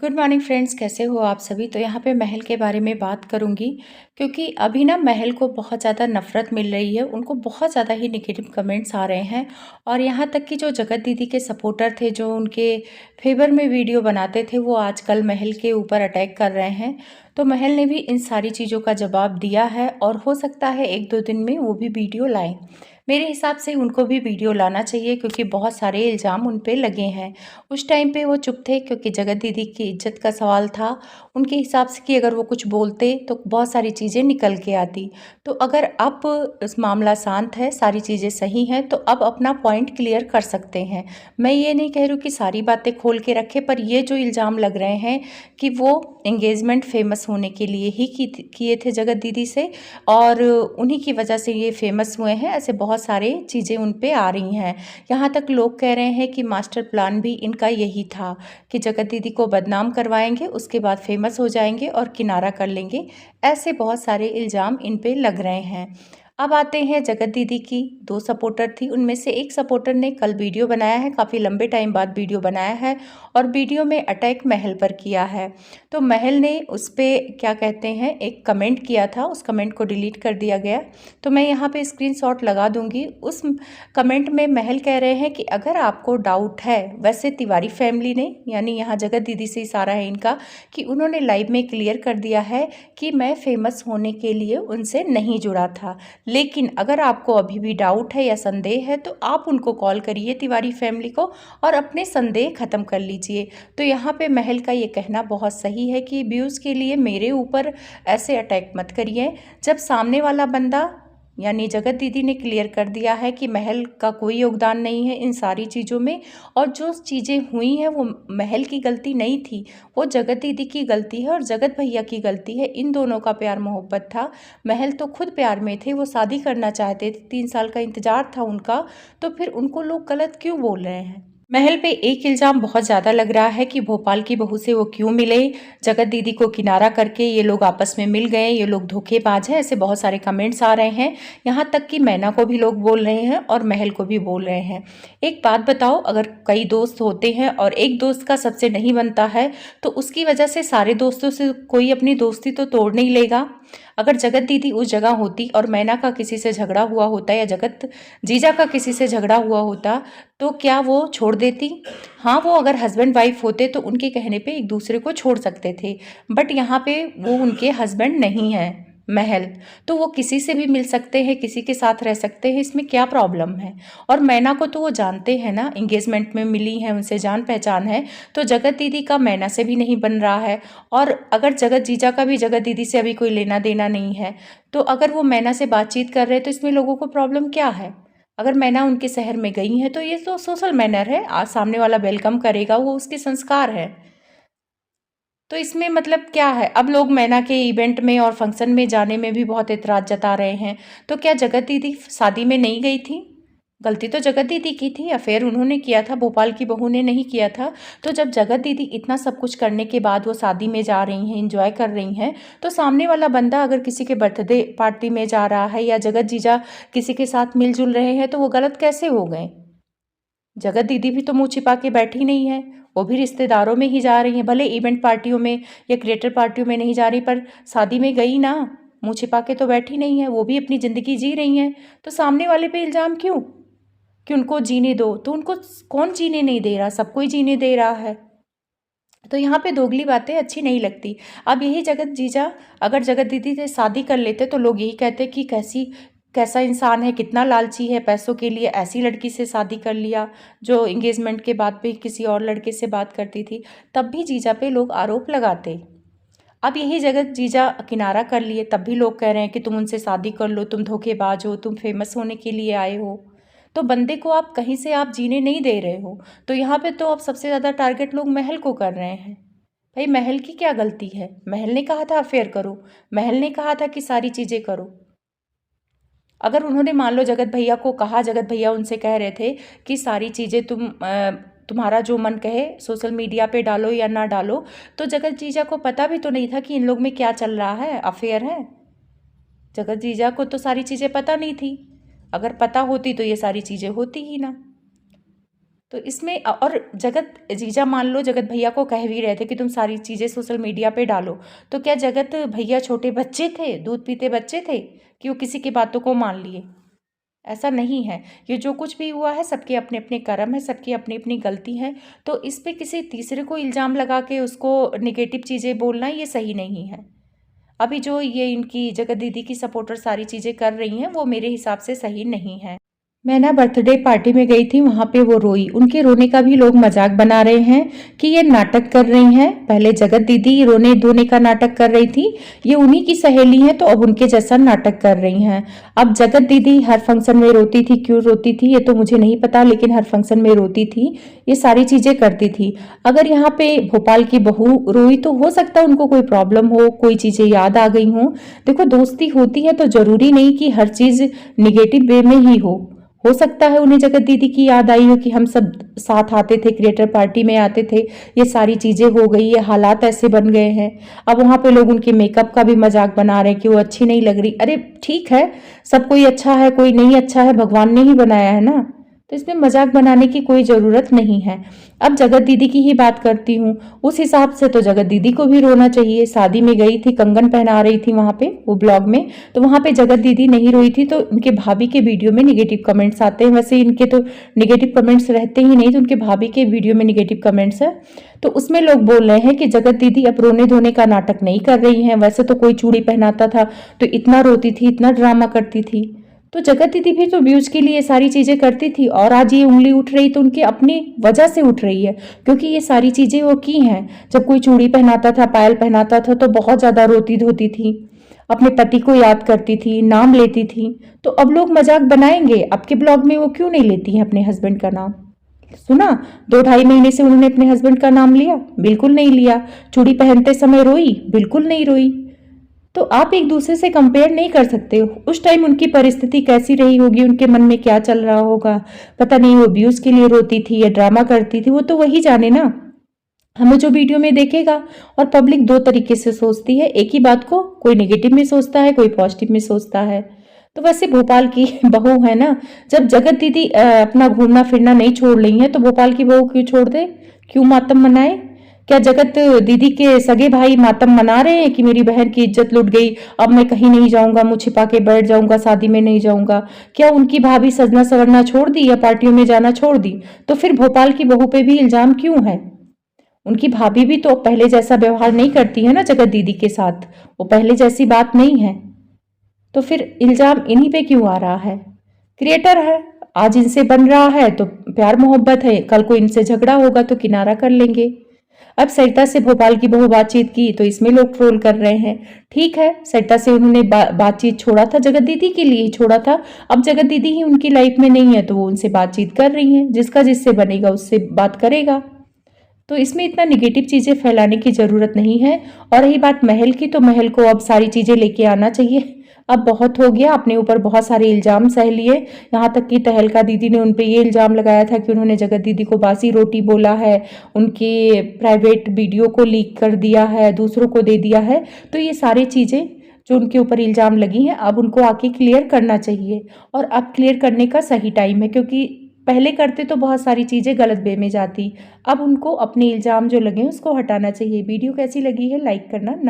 Good morning friends, कैसे हो आप सभी। तो यहाँ पे महल के बारे में बात करूँगी क्योंकि अभी ना महल को बहुत ज़्यादा नफ़रत मिल रही है। उनको बहुत ज़्यादा ही नेगेटिव कमेंट्स आ रहे हैं और यहाँ तक कि जो जगत दीदी के सपोर्टर थे, जो उनके फेवर में वीडियो बनाते थे, वो आजकल महल के ऊपर अटैक कर रहे हैं। तो महल ने भी इन सारी चीज़ों का जवाब दिया है और हो सकता है 1-2 दिन में वो भी वीडियो लाएं। मेरे हिसाब से उनको भी वीडियो लाना चाहिए क्योंकि बहुत सारे इल्ज़ाम उन पे लगे हैं। उस टाइम पे वो चुप थे क्योंकि जगत दीदी की इज्जत का सवाल था। उनके हिसाब से कि अगर वो कुछ बोलते तो बहुत सारी चीज़ें निकल के आती। तो अगर अब इस मामला शांत है, सारी चीज़ें सही हैं, तो अब अपना पॉइंट क्लियर कर सकते हैं। मैं ये नहीं कह रही हूँ कि सारी बातें खोल के रखें, पर ये जो इल्ज़ाम लग रहे हैं कि वो एंगेजमेंट फेमस होने के लिए ही किए थे जगत दीदी से और उन्हीं की वजह से ये फेमस हुए हैं, ऐसे बहुत सारे चीज़ें उन पे आ रही हैं। यहाँ तक लोग कह रहे हैं कि मास्टर प्लान भी इनका यही था कि जगत दीदी को बदनाम करवाएंगे, उसके बाद फेमस हो जाएंगे और किनारा कर लेंगे। ऐसे बहुत सारे इल्ज़ाम इन पे लग रहे हैं। अब आते हैं जगत दीदी की 2 सपोर्टर थी, उनमें से एक सपोर्टर ने कल वीडियो बनाया है, काफ़ी लंबे टाइम बाद वीडियो बनाया है और वीडियो में अटैक महल पर किया है। तो महल ने उस पर क्या कहते हैं, एक कमेंट किया था, उस कमेंट को डिलीट कर दिया गया। तो मैं यहाँ पे स्क्रीनशॉट लगा दूंगी। उस कमेंट में महल कह रहे हैं कि अगर आपको डाउट है, वैसे तिवारी फैमिली ने, यानी यहाँ जगत दीदी से इशारा है इनका, कि उन्होंने लाइव में क्लियर कर दिया है कि मैं फेमस होने के लिए उनसे नहीं जुड़ा था। लेकिन अगर आपको अभी भी डाउट है या संदेह है तो आप उनको कॉल करिए, तिवारी फैमिली को, और अपने संदेह ख़त्म कर लीजिए। तो यहाँ पे महल का ये कहना बहुत सही है कि व्यूज़ के लिए मेरे ऊपर ऐसे अटैक मत करिए, जब सामने वाला बंदा यानी जगत दीदी ने क्लियर कर दिया है कि महल का कोई योगदान नहीं है इन सारी चीज़ों में, और जो चीज़ें हुई हैं वो महल की गलती नहीं थी, वो जगत दीदी की गलती है और जगत भैया की गलती है। इन दोनों का प्यार मोहब्बत था। महल तो खुद प्यार में थे, वो शादी करना चाहते थे, 3 साल का इंतज़ार था उनका। तो फिर उनको लोग गलत क्यों बोल रहे हैं। महल पे एक इल्ज़ाम बहुत ज़्यादा लग रहा है कि भोपाल की बहू से वो क्यों मिले, जगत दीदी को किनारा करके ये लोग आपस में मिल गए, ये लोग धोखेबाज हैं, ऐसे बहुत सारे कमेंट्स आ रहे हैं। यहाँ तक कि मैना को भी लोग बोल रहे हैं और महल को भी बोल रहे हैं। एक बात बताओ, अगर कई दोस्त होते हैं और एक दोस्त का सबसे नहीं बनता है तो उसकी वजह से सारे दोस्तों से कोई अपनी दोस्ती तो तोड़ नहीं लेगा। अगर जगत दीदी उस जगह होती और मैना का किसी से झगड़ा हुआ होता या जगत जीजा का किसी से झगड़ा हुआ होता, तो क्या वो छोड़ देती। हाँ, वो अगर हस्बैंड वाइफ होते तो उनके कहने पे एक दूसरे को छोड़ सकते थे, बट यहाँ पे वो उनके हस्बैंड नहीं है महल, तो वो किसी से भी मिल सकते हैं, किसी के साथ रह सकते हैं, इसमें क्या प्रॉब्लम है। और मैना को तो वो जानते हैं ना, एंगेजमेंट में मिली हैं, उनसे जान पहचान है। तो जगत दीदी का मैना से भी नहीं बन रहा है, और अगर जगत जीजा का भी जगत दीदी से अभी कोई लेना देना नहीं है, तो अगर वो मैना से बातचीत कर रहे हैं तो इसमें लोगों को प्रॉब्लम क्या है। अगर मैना उनके शहर में गई हैं तो ये तो सोशल मैनर है, आज सामने वाला वेलकम करेगा, वो उसके संस्कार है। तो इसमें मतलब क्या है। अब लोग मैना के इवेंट में और फंक्शन में जाने में भी बहुत एतराज़ जता रहे हैं। तो क्या जगत दीदी शादी में नहीं गई थी। गलती तो जगत दीदी की थी, अफेयर उन्होंने किया था, भोपाल की बहू ने नहीं किया था। तो जब जगत दीदी इतना सब कुछ करने के बाद वो शादी में जा रही हैं, इंजॉय कर रही हैं, तो सामने वाला बंदा अगर किसी के बर्थडे पार्टी में जा रहा है या जगत जीजा किसी के साथ मिलजुल रहे हैं, तो वो गलत कैसे हो गए। जगत दीदी भी तो मुंह छिपा के बैठी नहीं है, वो भी रिश्तेदारों में ही जा रही हैं, भले इवेंट पार्टियों में या क्रिएटर पार्टियों में नहीं जा रही, पर शादी में गई ना, मुंह छिपा के तो बैठी नहीं है, वो भी अपनी ज़िंदगी जी रही हैं। तो सामने वाले पे इल्ज़ाम क्यों कि उनको जीने दो। तो उनको कौन जीने नहीं दे रहा, सबको ही जीने दे रहा है। तो यहाँ पे दोगली बातें अच्छी नहीं लगती। अब यही जगत जीजा अगर जगत दीदी से शादी कर लेते तो लोग यही कहते कि कैसा इंसान है, कितना लालची है, पैसों के लिए ऐसी लड़की से शादी कर लिया जो एंगेजमेंट के बाद भी किसी और लड़के से बात करती थी। तब भी जीजा पे लोग आरोप लगाते। अब यही जगत जीजा किनारा कर लिए, तब भी लोग कह रहे हैं कि तुम उनसे शादी कर लो, तुम धोखेबाज हो, तुम फेमस होने के लिए आए हो। तो बंदे को आप कहीं से आप जीने नहीं दे रहे हो। तो यहाँ पे तो अब सबसे ज़्यादा टारगेट लोग महल को कर रहे हैं। भाई महल की क्या गलती है। महल ने कहा था अफेयर करो, महल ने कहा था कि सारी चीज़ें करो। अगर उन्होंने मान लो जगत भैया को कहा, जगत भैया उनसे कह रहे थे कि सारी चीज़ें तुम्हारा जो मन कहे सोशल मीडिया पे डालो या ना डालो, तो जगत जीजा को पता भी तो नहीं था कि इन लोग में क्या चल रहा है, अफेयर है। जगत जीजा को तो सारी चीज़ें पता नहीं थी। अगर पता होती तो ये सारी चीज़ें होती ही ना। तो इसमें और जगत जीजा मान लो जगत भैया को कह भी रहे थे कि तुम सारी चीज़ें सोशल मीडिया पे डालो, तो क्या जगत भैया छोटे बच्चे थे, दूध पीते बच्चे थे कि वो किसी की बातों को मान लिए? ऐसा नहीं है। ये जो कुछ भी हुआ है सबके अपने अपने कर्म है, सबकी अपनी अपनी गलती है। तो इस पे किसी तीसरे को इल्ज़ाम लगा के उसको नेगेटिव चीज़ें बोलना ये सही नहीं है। अभी जो ये इनकी जगत दीदी की सपोर्टर सारी चीज़ें कर रही हैं वो मेरे हिसाब से सही नहीं है। मैं ना बर्थडे पार्टी में गई थी, वहाँ पे वो रोई। उनके रोने का भी लोग मजाक बना रहे हैं कि ये नाटक कर रही हैं। पहले जगत दीदी रोने धोने का नाटक कर रही थी, ये उन्हीं की सहेली हैं तो अब उनके जैसा नाटक कर रही हैं। अब जगत दीदी हर फंक्शन में रोती थी, क्यों रोती थी ये तो मुझे नहीं पता, लेकिन हर फंक्शन में रोती थी, ये सारी चीज़ें करती थी। अगर यहाँ पे भोपाल की बहू रोई तो हो सकता है उनको कोई प्रॉब्लम हो, कोई चीज़ें याद आ गई हों। देखो दोस्ती होती है तो ज़रूरी नहीं कि हर चीज़ निगेटिव वे में ही हो सकता है उन्हें जगत दीदी की याद आई हो कि हम सब साथ आते थे, क्रिएटर पार्टी में आते थे, ये सारी चीज़ें हो गई, ये हालात ऐसे बन गए हैं। अब वहाँ पे लोग उनके मेकअप का भी मजाक बना रहे हैं कि वो अच्छी नहीं लग रही। अरे ठीक है, सब कोई अच्छा है कोई नहीं अच्छा है, भगवान ने ही बनाया है ना, तो इसमें मजाक बनाने की कोई ज़रूरत नहीं है। अब जगत दीदी की ही बात करती हूँ, उस हिसाब से तो जगत दीदी को भी रोना चाहिए। शादी में गई थी, कंगन पहना रही थी वहाँ पे वो ब्लॉग में, तो वहाँ पे जगत दीदी नहीं रोई थी, तो उनके भाभी के वीडियो में निगेटिव कमेंट्स आते हैं। वैसे इनके तो निगेटिव कमेंट्स रहते ही नहीं, तो उनके भाभी के वीडियो में निगेटिव कमेंट्स है, तो उसमें लोग बोल रहे हैं कि जगत दीदी अब रोने धोने का नाटक नहीं कर रही हैं। वैसे तो कोई चूड़ी पहनाता था तो इतना रोती थी, इतना ड्रामा करती थी, तो जगत दीदी भी तो व्यूज के लिए सारी चीजें करती थी, और आज ये उंगली उठ रही तो उनकी अपनी वजह से उठ रही है, क्योंकि ये सारी चीजें वो की हैं। जब कोई चूड़ी पहनाता था, पायल पहनाता था, तो बहुत ज्यादा रोती धोती थी, अपने पति को याद करती थी, नाम लेती थी। तो अब लोग मजाक बनाएंगे, आपके ब्लॉग में वो क्यों नहीं लेती हैं अपने हस्बैंड का नाम? सुना 2-2.5 महीने से उन्होंने अपने हस्बैंड का नाम लिया? बिल्कुल नहीं लिया। चूड़ी पहनते समय रोई? बिल्कुल नहीं रोई। तो आप एक दूसरे से कंपेयर नहीं कर सकते हो। उस टाइम उनकी परिस्थिति कैसी रही होगी, उनके मन में क्या चल रहा होगा, पता नहीं वो व्यूज के लिए रोती थी या ड्रामा करती थी, वो तो वही जाने ना। हमें जो वीडियो में देखेगा, और पब्लिक दो तरीके से सोचती है, एक ही बात को कोई नेगेटिव में सोचता है, कोई पॉजिटिव में सोचता है। तो वैसे भोपाल की बहू है ना, जब जगत दीदी अपना घूमना फिरना नहीं छोड़ रही है तो भोपाल की बहू क्यों छोड़ दे, क्यों मातम मनाए? क्या जगत दीदी के सगे भाई मातम मना रहे हैं कि मेरी बहन की इज्जत लुट गई, अब मैं कहीं नहीं जाऊंगा, मुंह छिपा के बैठ जाऊंगा, शादी में नहीं जाऊंगा? क्या उनकी भाभी सजना सवरना छोड़ दी या पार्टियों में जाना छोड़ दी? तो फिर भोपाल की बहू पे भी इल्जाम क्यों है? उनकी भाभी भी तो पहले जैसा व्यवहार नहीं करती है ना जगत दीदी के साथ, वो पहले जैसी बात नहीं है, तो फिर इल्जाम इन्हीं पे क्यों आ रहा है? क्रिएटर है, आज इनसे बन रहा है तो प्यार मोहब्बत है, कल को इनसे झगड़ा होगा तो किनारा कर लेंगे। अब सरिता से भोपाल की बहू बातचीत की तो इसमें लोग ट्रोल कर रहे हैं। ठीक है, सरिता से उन्होंने बातचीत छोड़ा था, जगत दीदी के लिए ही छोड़ा था। अब जगत दीदी ही उनकी लाइफ में नहीं है तो वो उनसे बातचीत कर रही हैं, जिसका जिससे बनेगा उससे बात करेगा। तो इसमें इतना निगेटिव चीज़ें फैलाने की ज़रूरत नहीं है। और रही बात महल की, तो महल को अब सारी चीज़ें लेके आना चाहिए। अब बहुत हो गया, अपने ऊपर बहुत सारे इल्ज़ाम सह लिए। यहाँ तक कि तहलका दीदी ने उन पे ये इल्ज़ाम लगाया था कि उन्होंने जगत दीदी को बासी रोटी बोला है, उनके प्राइवेट वीडियो को लीक कर दिया है, दूसरों को दे दिया है। तो ये सारी चीज़ें जो उनके ऊपर इल्ज़ाम लगी हैं, अब उनको आके क्लियर करना चाहिए। और अब क्लियर करने का सही टाइम है, क्योंकि पहले करते तो बहुत सारी चीज़ें गलत वे में जाती। अब उनको अपने इल्ज़ाम जो लगे उसको हटाना चाहिए। वीडियो कैसी लगी है लाइक करना ना